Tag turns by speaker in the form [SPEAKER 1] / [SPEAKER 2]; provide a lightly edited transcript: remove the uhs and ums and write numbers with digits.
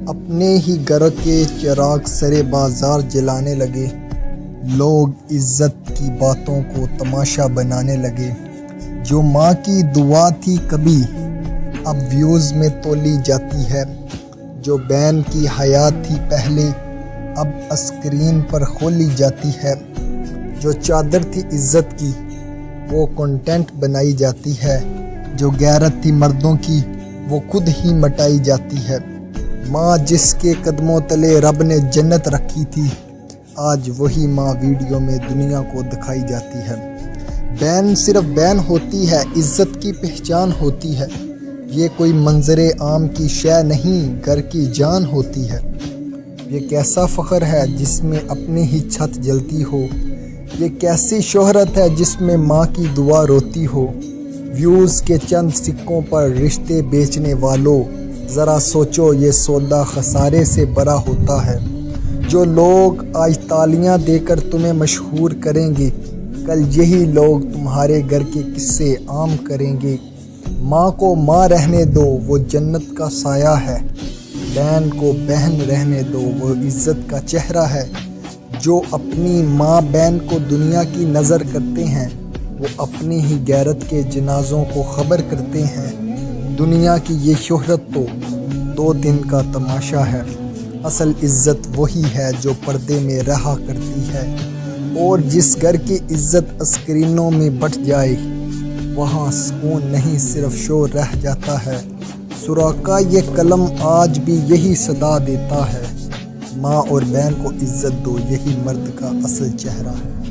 [SPEAKER 1] اپنے ہی گھر کے چراغ سرے بازار جلانے لگے، لوگ عزت کی باتوں کو تماشا بنانے لگے۔ جو ماں کی دعا تھی کبھی اب ویوز میں تولی جاتی ہے، جو بہن کی حیات تھی پہلے اب اسکرین پر کھولی جاتی ہے، جو چادر تھی عزت کی وہ کنٹینٹ بنائی جاتی ہے، جو غیرت تھی مردوں کی وہ خود ہی مٹائی جاتی ہے۔ ماں جس کے قدموں تلے رب نے جنت رکھی تھی، آج وہی ماں ویڈیو میں دنیا کو دکھائی جاتی ہے۔ بہن صرف بہن ہوتی ہے، عزت کی پہچان ہوتی ہے، یہ کوئی منظر عام کی شے نہیں، گھر کی جان ہوتی ہے۔ یہ کیسا فخر ہے جس میں اپنی ہی چھت جلتی ہو، یہ کیسی شہرت ہے جس میں ماں کی دعا روتی ہو۔ ویوز کے چند سکوں پر رشتے بیچنے والوں، ذرا سوچو یہ سودا خسارے سے بھرا ہوتا ہے۔ جو لوگ آج تالیاں دے کر تمہیں مشہور کریں گے، کل یہی لوگ تمہارے گھر کے قصے عام کریں گے۔ ماں کو ماں رہنے دو، وہ جنت کا سایہ ہے۔ بہن کو بہن رہنے دو، وہ عزت کا چہرہ ہے۔ جو اپنی ماں بہن کو دنیا کی نظر کرتے ہیں، وہ اپنی ہی غیرت کے جنازوں کو خبر کرتے ہیں۔ دنیا کی یہ شہرت تو 2 دن کا تماشا ہے، اصل عزت وہی ہے جو پردے میں رہا کرتی ہے۔ اور جس گھر کی عزت اسکرینوں میں بٹ جائے، وہاں سکون نہیں صرف شور رہ جاتا ہے۔ سراقہ یہ قلم آج بھی یہی صدا دیتا ہے، ماں اور بہن کو عزت دو، یہی مرد کا اصل چہرہ ہے۔